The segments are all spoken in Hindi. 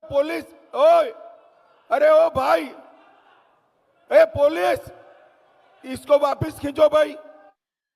पुलिस, ओए, अरे ओ भाई, ए पुलिस, इसको वापस खींचो भाई।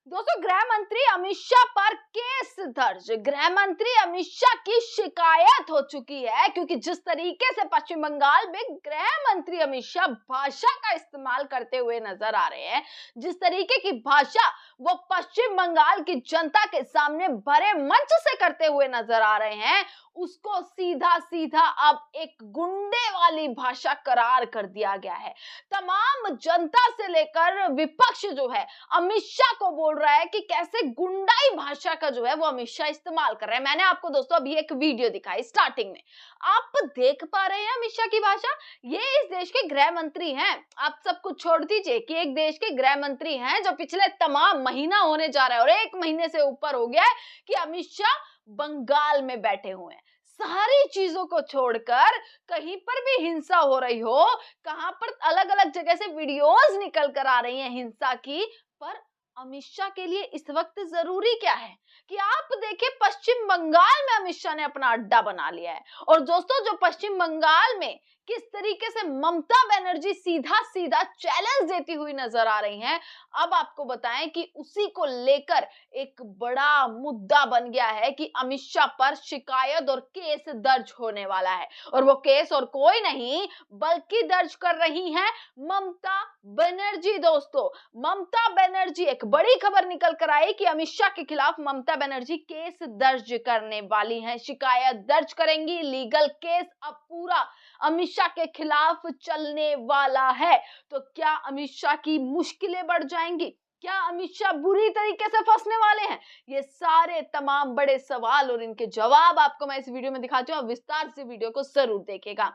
दोस्तों, गृह मंत्री अमित शाह पर केस दर्ज। गृह मंत्री अमित शाह की शिकायत हो चुकी है क्योंकि जिस तरीके से पश्चिम बंगाल में गृह मंत्री अमित शाह भाषा का इस्तेमाल करते हुए नजर आ रहे हैं, जिस तरीके की भाषा वो पश्चिम बंगाल की जनता के सामने बड़े मंच से करते हुए नजर आ रहे हैं, उसको सीधा सीधा अब एक गुंडे वाली भाषा करार कर दिया गया है। तमाम जनता से लेकर विपक्ष जो है अमित शाह को बोल रहा है कि कैसे गुंडाई भाषा का जो है वो अमित शाह इस्तेमाल कर रहे हैं। मैंने आपको दोस्तों अभी एक वीडियो दिखाई स्टार्टिंग में, आप देख पा रहे हैं अमित शाह की भाषा। ये इस देश के गृह मंत्री हैं। आप सब कुछ छोड़ दीजिए कि एक देश के गृह मंत्री हैं जो पिछले तमाम महीना होने जा रहा है और 1 महीने से ऊपर हो गया है कि अमित शाह बंगाल में बैठे हुए हैं। सारी चीजों को छोड़कर कहीं पर भी हिंसा हो रही हो, कहां पर अलग अलग जगह से वीडियोस निकल कर आ रही हैं हिंसा की, पर अमित शाह के लिए इस वक्त जरूरी क्या है कि आप देखिए पश्चिम बंगाल में अमित शाह ने अपना अड्डा बना लिया है। और दोस्तों, जो पश्चिम बंगाल में किस तरीके से ममता बनर्जी सीधा सीधा चैलेंज देती हुई नजर आ रही हैं, अब आपको बताएं कि उसी को लेकर एक बड़ा मुद्दा बन गया है कि अमित शाह पर शिकायत और केस दर्ज होने वाला है। और वो केस और कोई नहीं बल्कि दर्ज कर रही हैं ममता बनर्जी। दोस्तों, ममता बनर्जी, एक बड़ी खबर निकल कर आई कि अमित शाह के खिलाफ ममता बनर्जी केस दर्ज करने वाली हैं, शिकायत दर्ज करेंगी, लीगल केस अब पूरा अमित शाह के खिलाफ चलने वाला है। तो क्या अमित शाह की मुश्किलें बढ़ जाएंगी? क्या अमित शाह बुरी तरीके से फंसने वाले हैं? ये सारे तमाम बड़े सवाल और इनके जवाब आपको मैं इस वीडियो में दिखाती हूँ। आप विस्तार से वीडियो को जरूर देखेगा।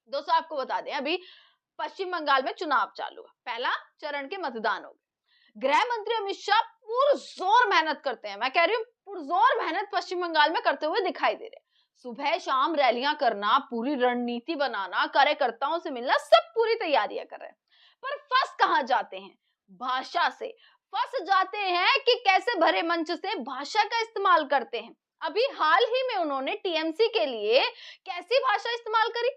दोस्तों, आपको बता दें अभी पश्चिम बंगाल में चुनाव चालू है, पहला चरण के मतदान हो गए। गृह मंत्री अमित शाह पुरजोर मेहनत करते हैं, मैं कह रही हूँ पुरजोर मेहनत पश्चिम बंगाल में करते हुए दिखाई दे रहे हैं। सुबह शाम रैलियां करना, पूरी रणनीति बनाना, कार्यकर्ताओं से मिलना, सब पूरी तैयारियां कर रहे हैं। पर फंस कहां जाते हैं? भाषा से फंस जाते हैं कि कैसे भरे मंच से भाषा का इस्तेमाल करते हैं। अभी हाल ही में उन्होंने टीएमसी के लिए कैसी भाषा इस्तेमाल करी?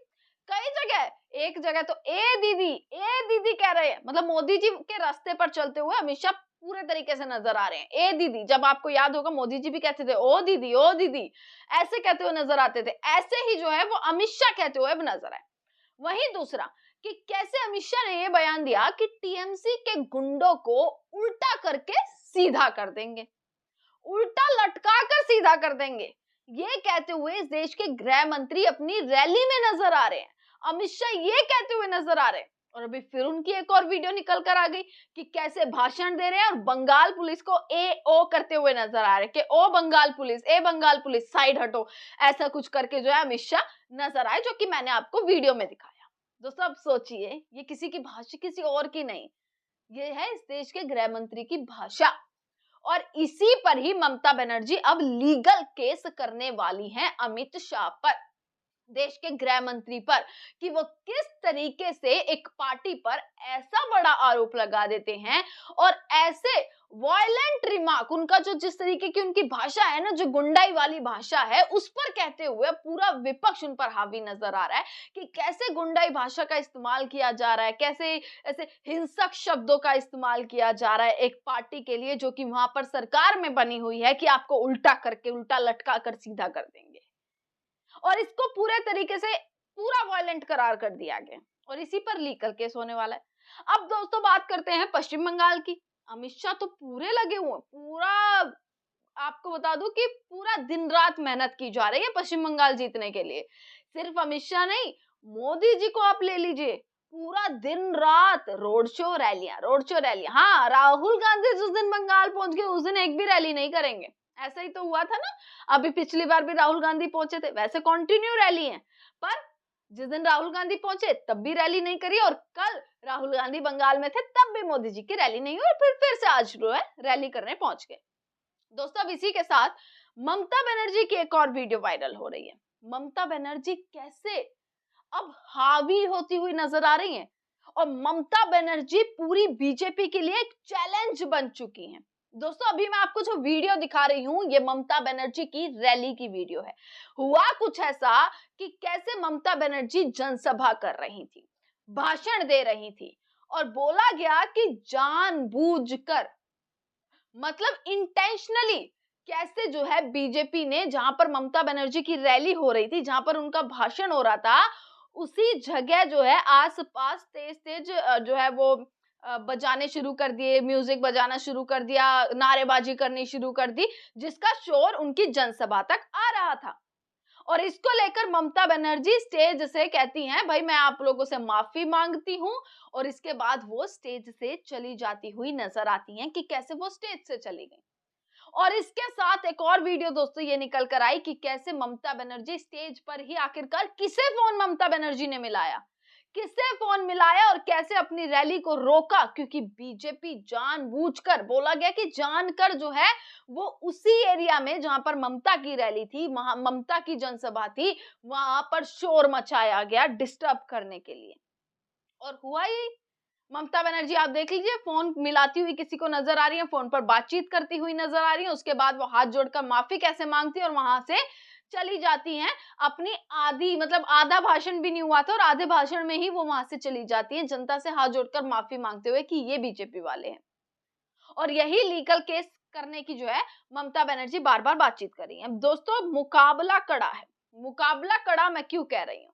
कई जगह, एक जगह तो ए दीदी कह रहे हैं, मतलब मोदी जी के रास्ते पर चलते हुए अमित शाह पूरे तरीके से नजर आ रहे हैं। ए दीदी, जब आपको याद होगा मोदी जी भी कहते थे ओ दीदी, ऐसे कहते हुए नजर आते थे, ऐसे ही जो है वो अमित शाह कहते हुए नजर आए। वहीं दूसरा कि कैसे अमित शाह ने ये बयान दिया कि टीएमसी के गुंडों को उल्टा करके सीधा कर देंगे, उल्टा लटका कर सीधा कर देंगे, ये कहते हुए इस देश के गृह मंत्री अपनी रैली में नजर आ रहे हैं। अमित शाह ये कहते हुए नजर आ रहे हैं। और अभी फिर उनकी एक और वीडियो निकल कर आ गई कि कैसे भाषण दे रहे हैं और बंगाल पुलिस को ए ओ करते हुए नजर आ रहे हैं कि ओ बंगाल पुलिस, ए बंगाल पुलिस साइड हटो, ऐसा कुछ करके जो है अमित शाह नजर आए, जो कि मैंने आपको वीडियो में दिखाया। दोस्तों, अब सोचिए, ये किसी की भाषा किसी और की नहीं, ये है इस देश के गृह मंत्री की भाषा। और इसी पर ही ममता बनर्जी अब लीगल केस करने वाली हैं अमित शाह पर, देश के गृह मंत्री पर, कि वो किस तरीके से एक पार्टी पर ऐसा बड़ा आरोप लगा देते हैं और ऐसे वायलेंट रिमार्क, उनका जो जिस तरीके की उनकी भाषा है ना, जो गुंडाई वाली भाषा है, उस पर कहते हुए पूरा विपक्ष उन पर हावी नजर आ रहा है कि कैसे गुंडाई भाषा का इस्तेमाल किया जा रहा है, कैसे ऐसे हिंसक शब्दों का इस्तेमाल किया जा रहा है एक पार्टी के लिए जो कि वहां पर सरकार में बनी हुई है कि आपको उल्टा करके, उल्टा लटका कर सीधा कर देंगे। और इसको पूरे तरीके से पूरा वायलेंट करार कर दिया गया और इसी पर लीगल केस होने वाला है। अब दोस्तों, बात करते हैं पश्चिम बंगाल की। अमित शाह तो पूरे लगे हुए, पूरा आपको बता दूं कि पूरा दिन रात मेहनत की जा रही है पश्चिम बंगाल जीतने के लिए। सिर्फ अमित शाह नहीं, मोदी जी को आप ले लीजिए, पूरा दिन रात रोड शो रैलियां। हाँ, राहुल गांधी जिस दिन बंगाल पहुंच गए उस दिन एक भी रैली नहीं करेंगे, ऐसा ही तो हुआ था ना। अभी पिछली बार भी राहुल गांधी पहुंचे थे, वैसे कंटिन्यू रैली है, पर जिस दिन राहुल गांधी पहुंचे तब भी रैली नहीं करी और कल राहुल गांधी बंगाल में थे तब भी मोदी जी की रैली नहीं हुई और फिर से आज जो है रैली करने पहुंच गए। दोस्तों, अब इसी के साथ ममता बनर्जी की एक और वीडियो वायरल हो रही है। ममता बनर्जी कैसे अब हावी होती हुई नजर आ रही हैं और ममता बनर्जी पूरी बीजेपी के लिए एक चैलेंज बन चुकी हैं। दोस्तों अभी मैं आपको जो वीडियो दिखा रही हूँ ये ममता बनर्जी की रैली की वीडियो है। हुआ कुछ ऐसा कि कैसे ममता बनर्जी जनसभा कर रही थी, भाषण दे रही थी और बोला गया कि जानबूझकर, मतलब इंटेंशनली, कैसे जो है बीजेपी ने, जहां पर ममता बनर्जी की रैली हो रही थी, जहां पर उनका भाषण हो रहा था, उसी जगह जो है आस-पास तेज-तेज जो है वो बजाने शुरू कर दिए, म्यूजिक बजाना शुरू कर दिया, नारेबाजी करनी शुरू कर दी, जिसका शोर उनकी जनसभा तक आ रहा था। और इसको लेकर ममता बनर्जी स्टेज से कहती हैं, भाई मैं आप लोगों से माफी मांगती हूँ, और इसके बाद वो स्टेज से चली जाती हुई नजर आती हैं कि कैसे वो स्टेज से चली गई। और इसके साथ एक और वीडियो दोस्तों ये निकल कर आई कि कैसे ममता बनर्जी स्टेज पर ही आखिरकार किसे फोन ममता बनर्जी ने मिलाया, किसे फोन मिलाया और कैसे अपनी रैली को रोका, क्योंकि बीजेपी जानबूझकर, बोला गया कि जानकर जो है वो उसी एरिया में जहां पर ममता की रैली थी, वहां ममता की जनसभा थी, वहां पर शोर मचाया गया डिस्टर्ब करने के लिए। और हुआ यही, ममता बनर्जी आप देख लीजिए फोन मिलाती हुई किसी को नजर आ रही है, फोन पर बातचीत करती हुई नजर आ रही है, उसके बाद वो हाथ जोड़कर माफी कैसे मांगती है और वहां से चली जाती हैं। अपनी आधी, मतलब आधा भाषण भी नहीं हुआ था और आधे भाषण में ही वो वहां से चली जाती है, जनता से हाथ जोड़कर माफी मांगते हुए कि ये बीजेपी वाले हैं। और यही लीगल केस करने की जो है ममता बनर्जी बार बार बातचीत कर रही है। दोस्तों मुकाबला कड़ा है। मुकाबला कड़ा मैं क्यों कह रही हूँ,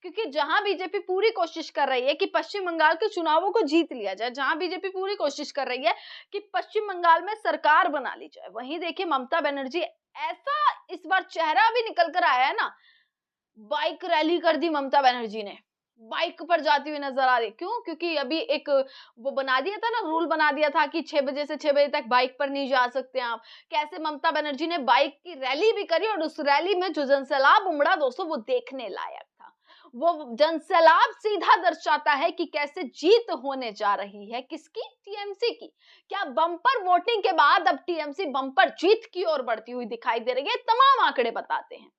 क्योंकि जहां बीजेपी पूरी कोशिश कर रही है कि पश्चिम बंगाल के चुनावों को जीत लिया जाए, जहां बीजेपी पूरी कोशिश कर रही है कि पश्चिम बंगाल में सरकार बना ली जाए, वहीं देखिए ममता बनर्जी ऐसा इस बार चेहरा भी निकल कर आया है ना, बाइक रैली कर दी ममता बनर्जी ने, बाइक पर जाती हुई नजर आ रही। क्यों? क्योंकि अभी एक वो बना दिया था ना, रूल बना दिया था कि 6 बजे से 6 बजे तक बाइक पर नहीं जा सकते आप। कैसे ममता बनर्जी ने बाइक की रैली भी करी और उस रैली में जो जनसैलाब उमड़ा दोस्तों वो देखने लायक था। वो जनसैलाब सीधा दर्शाता है कि कैसे जीत होने जा रही है, किसकी? टीएमसी की। क्या बम्पर वोटिंग के बाद अब टीएमसी बम्पर जीत की ओर बढ़ती हुई दिखाई दे रही है? तमाम आंकड़े बताते हैं।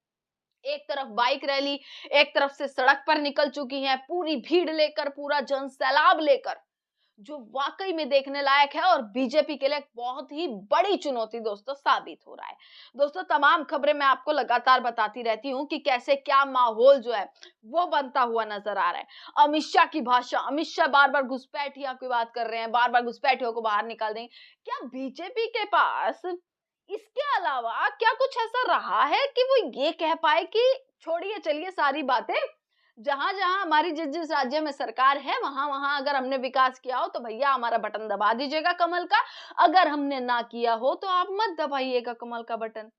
एक तरफ बाइक रैली, एक तरफ से सड़क पर निकल चुकी हैं पूरी भीड़ लेकर, पूरा जनसैलाब लेकर, जो वाकई में देखने लायक है और बीजेपी के लिए बहुत ही बड़ी चुनौती दोस्तों साबित हो रहा है। दोस्तों तमाम खबरें मैं आपको लगातार बताती रहती हूँ कि कैसे क्या माहौल जो है वो बनता हुआ नजर आ रहा है। अमित शाह की भाषा, अमित शाह बार बार घुसपैठियों की बात कर रहे हैं, बार बार घुसपैठियों को बाहर निकाल देंगे। क्या बीजेपी के पास इसके अलावा क्या कुछ ऐसा रहा है कि वो ये कह पाए कि छोड़िए चलिए सारी बातें, जहां जहां हमारी जिस जिस राज्य में सरकार है वहां वहां अगर हमने विकास किया हो तो भैया हमारा बटन दबा दीजिएगा कमल का, अगर हमने ना किया हो तो आप मत दबाइएगा कमल का बटन।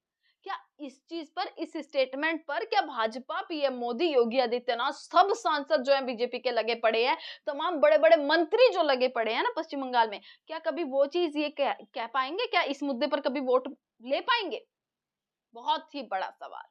क्या इस चीज पर, इस स्टेटमेंट पर क्या भाजपा, पीएम मोदी, योगी आदित्यनाथ, सब सांसद जो है बीजेपी के लगे पड़े हैं, तमाम बड़े बड़े मंत्री जो लगे पड़े हैं ना पश्चिम बंगाल में, क्या कभी वो चीज ये कह पाएंगे? क्या इस मुद्दे पर कभी वोट ले पाएंगे? बहुत ही बड़ा सवाल।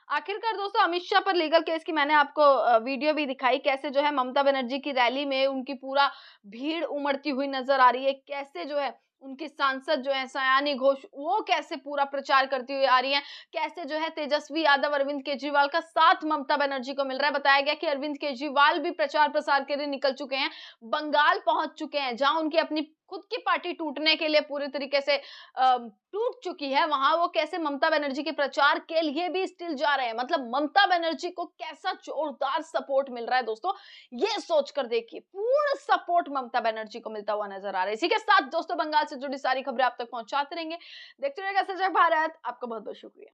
आखिरकार दोस्तों अमित शाह पर लीगल केस की मैंने आपको वीडियो भी दिखाई, कैसे जो है ममता बनर्जी की रैली में उनकी पूरा भीड़ उमड़ती हुई नजर आ रही है, कैसे जो है उनकी सांसद जो है सयानी घोष वो कैसे पूरा प्रचार करती हुई आ रही हैं, कैसे जो है तेजस्वी यादव, अरविंद केजरीवाल का साथ ममता बनर्जी को मिल रहा है। बताया गया कि अरविंद केजरीवाल भी प्रचार प्रसार के लिए निकल चुके हैं, बंगाल पहुंच चुके हैं, जहां उनकी अपनी खुद की पार्टी टूटने के लिए पूरी तरीके से टूट चुकी है, वहां वो कैसे ममता बनर्जी के प्रचार के लिए भी स्टिल जा रहे हैं। मतलब ममता बनर्जी को कैसा जोरदार सपोर्ट मिल रहा है दोस्तों, ये सोचकर देखिए, पूर्ण सपोर्ट ममता बनर्जी को मिलता हुआ नजर आ रहा है। इसी के साथ दोस्तों बंगाल से जुड़ी सारी खबरें आप तक पहुंचाते रहेंगे। देखते रहिएगा सजग भारत। आपका बहुत बहुत शुक्रिया।